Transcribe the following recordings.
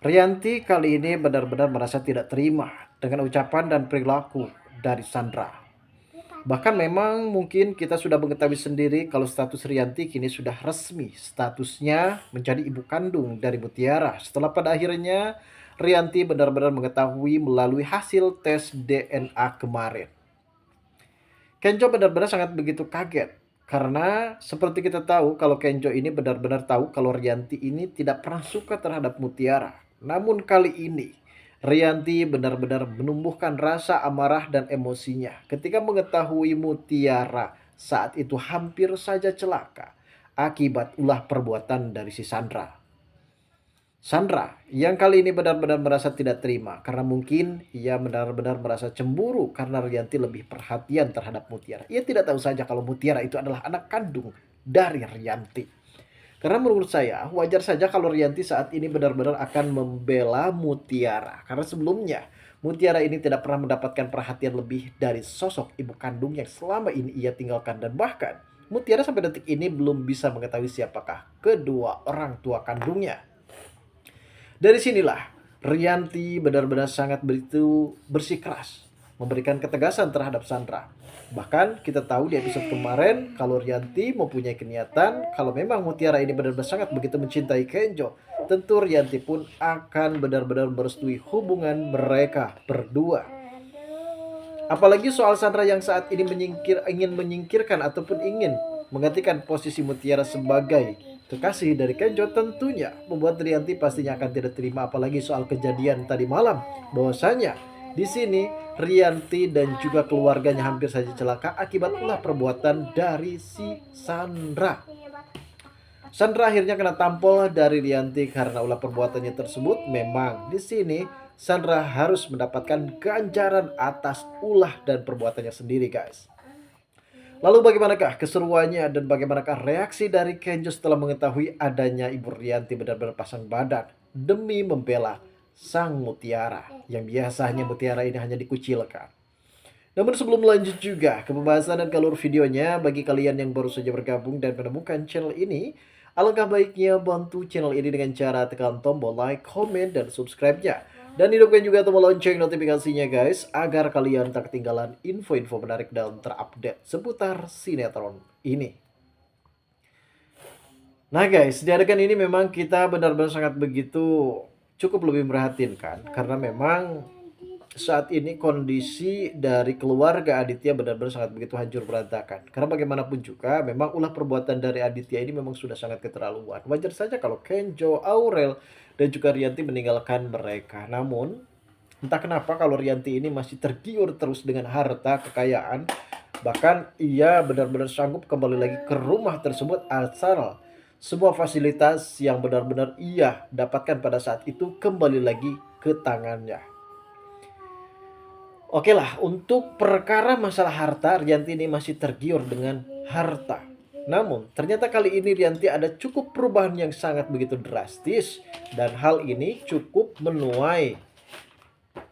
Rianti kali ini benar-benar merasa tidak terima dengan ucapan dan perilaku dari Sandra. Bahkan memang mungkin kita sudah mengetahui sendiri kalau status Rianti kini sudah resmi statusnya menjadi ibu kandung dari Mutiara. Setelah pada akhirnya Rianti benar-benar mengetahui melalui hasil tes DNA kemarin. Kenjo benar-benar sangat begitu kaget. Karena seperti kita tahu kalau Kenjo ini benar-benar tahu kalau Rianti ini tidak pernah suka terhadap Mutiara. Namun kali ini Rianti benar-benar menumbuhkan rasa amarah dan emosinya ketika mengetahui Mutiara saat itu hampir saja celaka akibat ulah perbuatan dari si Sandra. Sandra yang kali ini benar-benar merasa tidak terima karena mungkin ia benar-benar merasa cemburu karena Rianti lebih perhatian terhadap Mutiara. Ia tidak tahu saja kalau Mutiara itu adalah anak kandung dari Rianti. Karena menurut saya wajar saja kalau Rianti saat ini benar-benar akan membela Mutiara. Karena sebelumnya Mutiara ini tidak pernah mendapatkan perhatian lebih dari sosok ibu kandung yang selama ini ia tinggalkan. Dan bahkan Mutiara sampai detik ini belum bisa mengetahui siapakah kedua orang tua kandungnya. Dari sinilah Rianti benar-benar sangat begitu bersikeras memberikan ketegasan terhadap Sandra. Bahkan kita tahu di episode kemarin kalau Rianti mempunyai niatan kalau memang Mutiara ini benar-benar sangat begitu mencintai Kenjo, tentu Rianti pun akan benar-benar merestui hubungan mereka berdua. Apalagi soal Sandra yang saat ini ingin menyingkirkan ataupun ingin menggantikan posisi Mutiara sebagai kekasih dari Kenjo, tentunya membuat Rianti pastinya akan tidak terima, apalagi soal kejadian tadi malam bahwasanya di sini Rianti dan juga keluarganya hampir saja celaka akibat ulah perbuatan dari si Sandra. Sandra akhirnya kena tampol dari Rianti karena ulah perbuatannya tersebut. Memang di sini Sandra harus mendapatkan ganjaran atas ulah dan perbuatannya sendiri, guys. Lalu bagaimanakah keseruannya dan bagaimanakah reaksi dari Kenjo setelah mengetahui adanya Ibu Rianti benar-benar pasang badan demi membela sang Mutiara yang biasanya Mutiara ini hanya dikucilkan. Namun sebelum lanjut juga ke pembahasan dan alur videonya, bagi kalian yang baru saja bergabung dan menemukan channel ini, alangkah baiknya bantu channel ini dengan cara tekan tombol like, komen, dan subscribe-nya. Dan hidupkan juga tombol lonceng notifikasinya guys, agar kalian tak ketinggalan info-info menarik dan terupdate seputar sinetron ini. Nah guys, di adegan ini memang kita benar-benar sangat begitu cukup lebih memprihatinkan. Karena memang saat ini kondisi dari keluarga Aditya benar-benar sangat begitu hancur berantakan. Karena bagaimanapun juga memang ulah perbuatan dari Aditya ini memang sudah sangat keterlaluan. Wajar saja kalau Kenjo, Aurel, dan juga Rianti meninggalkan mereka. Namun entah kenapa kalau Rianti ini masih tergiur terus dengan harta kekayaan. Bahkan ia benar-benar sanggup kembali lagi ke rumah tersebut asal semua fasilitas yang benar-benar ia dapatkan pada saat itu kembali lagi ke tangannya. Oke lah, untuk perkara masalah harta, Rianti ini masih tergiur dengan harta. Namun, ternyata kali ini Rianti ada cukup perubahan yang sangat begitu drastis. Dan hal ini cukup menuai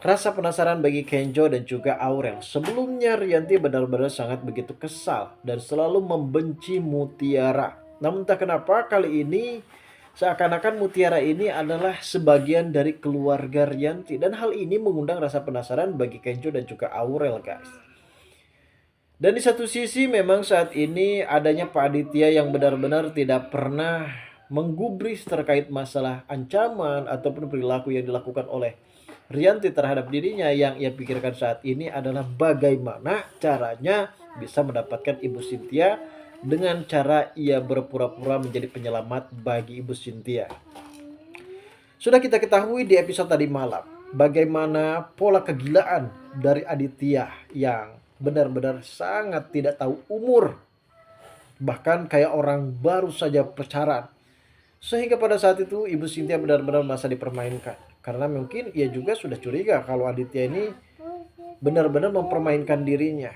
rasa penasaran bagi Kenjo dan juga Aurel. Sebelumnya Rianti benar-benar sangat begitu kesal dan selalu membenci Mutiara. Namun entah kenapa kali ini seakan-akan Mutiara ini adalah sebagian dari keluarga Rianti. Dan hal ini mengundang rasa penasaran bagi Kenjo dan juga Aurel guys. Dan di satu sisi memang saat ini adanya Pak Aditya yang benar-benar tidak pernah menggubris terkait masalah ancaman ataupun perilaku yang dilakukan oleh Rianti terhadap dirinya. Yang ia pikirkan saat ini adalah bagaimana caranya bisa mendapatkan Ibu Cynthia dengan cara ia berpura-pura menjadi penyelamat bagi Ibu Cynthia. Sudah kita ketahui di episode tadi malam bagaimana pola kegilaan dari Aditya yang benar-benar sangat tidak tahu umur. Bahkan kayak orang baru saja pacaran. Sehingga pada saat itu Ibu Cynthia benar-benar merasa dipermainkan. Karena mungkin ia juga sudah curiga kalau Aditya ini benar-benar mempermainkan dirinya.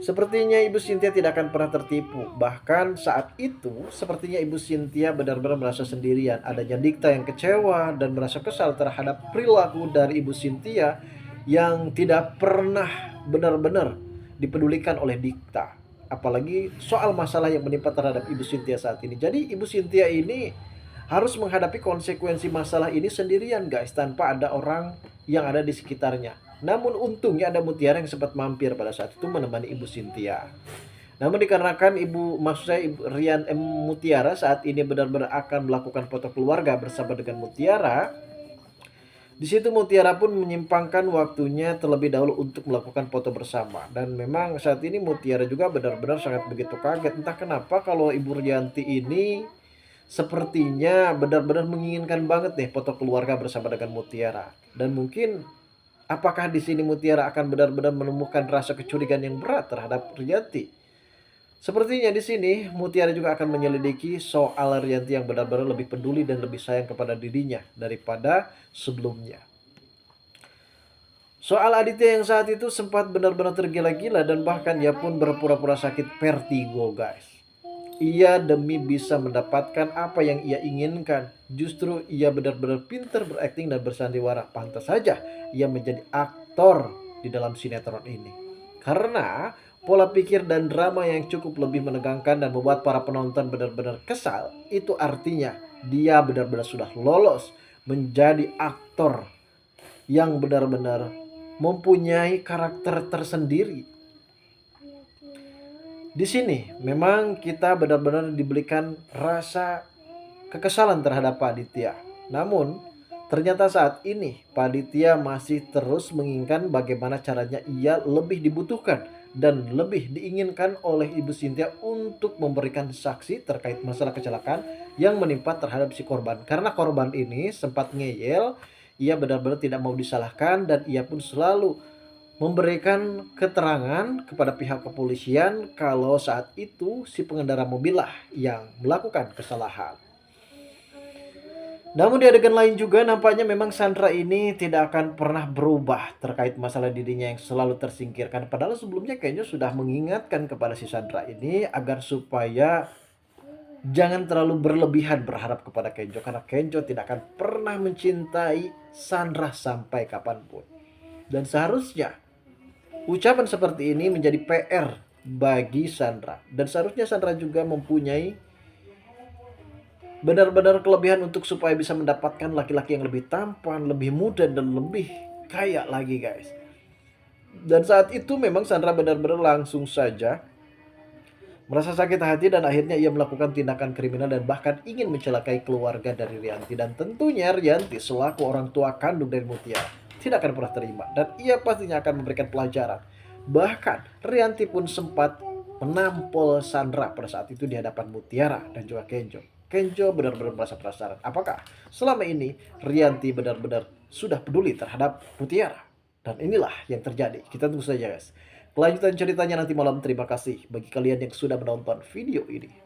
Sepertinya Ibu Cynthia tidak akan pernah tertipu. Bahkan saat itu sepertinya Ibu Cynthia benar-benar merasa sendirian. Adanya Dikta yang kecewa dan merasa kesal terhadap perilaku dari Ibu Cynthia yang tidak pernah benar-benar dipedulikan oleh Dikta. Apalagi soal masalah yang menimpa terhadap Ibu Cynthia saat ini. Jadi Ibu Cynthia ini harus menghadapi konsekuensi masalah ini sendirian guys, tanpa ada orang yang ada di sekitarnya. Namun untungnya ada Mutiara yang sempat mampir pada saat itu menemani Ibu Cynthia. Namun dikarenakan maksud saya Ibu Rian Mutiara saat ini benar-benar akan melakukan foto keluarga bersama dengan Mutiara, di situ Mutiara pun menyimpangkan waktunya terlebih dahulu untuk melakukan foto bersama. Dan memang saat ini Mutiara juga benar-benar sangat begitu kaget. Entah kenapa kalau Ibu Rianti ini sepertinya benar-benar menginginkan banget nih foto keluarga bersama dengan Mutiara. Dan mungkin apakah di sini Mutiara akan benar-benar menemukan rasa kecurigaan yang berat terhadap Rianti? Sepertinya di sini Mutiara juga akan menyelidiki soal Rianti yang benar-benar lebih peduli dan lebih sayang kepada dirinya daripada sebelumnya. Soal Aditya yang saat itu sempat benar-benar tergila-gila dan bahkan ia pun berpura-pura sakit vertigo guys. Ia demi bisa mendapatkan apa yang ia inginkan. Justru ia benar-benar pintar berakting dan bersandiwara. Pantas saja ia menjadi aktor di dalam sinetron ini. Karena pola pikir dan drama yang cukup lebih menegangkan dan membuat para penonton benar-benar kesal. Itu artinya dia benar-benar sudah lolos menjadi aktor yang benar-benar mempunyai karakter tersendiri. Di sini memang kita benar-benar diberikan rasa kekesalan terhadap Pak Aditya. Namun ternyata saat ini Pak Aditya masih terus menginginkan bagaimana caranya ia lebih dibutuhkan dan lebih diinginkan oleh Ibu Cynthia untuk memberikan saksi terkait masalah kecelakaan yang menimpa terhadap si korban. Karena korban ini sempat ngeyel, ia benar-benar tidak mau disalahkan dan ia pun selalu memberikan keterangan kepada pihak kepolisian kalau saat itu si pengendara mobil lah yang melakukan kesalahan. Namun di adegan lain juga nampaknya memang Sandra ini tidak akan pernah berubah terkait masalah dirinya yang selalu tersingkirkan. Padahal sebelumnya kayaknya sudah mengingatkan kepada si Sandra ini agar supaya jangan terlalu berlebihan berharap kepada Kenjo. Karena Kenjo tidak akan pernah mencintai Sandra sampai kapanpun. Dan seharusnya ucapan seperti ini menjadi PR bagi Sandra. Dan seharusnya Sandra juga mempunyai benar-benar kelebihan untuk supaya bisa mendapatkan laki-laki yang lebih tampan, lebih muda, dan lebih kaya lagi guys. Dan saat itu memang Sandra benar-benar langsung saja merasa sakit hati dan akhirnya ia melakukan tindakan kriminal dan bahkan ingin mencelakai keluarga dari Rianti. Dan tentunya Rianti selaku orang tua kandung dari Mutiara tidak akan pernah terima dan ia pastinya akan memberikan pelajaran. Bahkan Rianti pun sempat menampol Sandra pada saat itu di hadapan Mutiara dan juga Kenjo. Kenjo benar-benar merasa penasaran apakah selama ini Rianti benar-benar sudah peduli terhadap Mutiara. Dan inilah yang terjadi. Kita tunggu saja guys kelanjutan ceritanya nanti malam. Terima kasih bagi kalian yang sudah menonton video ini.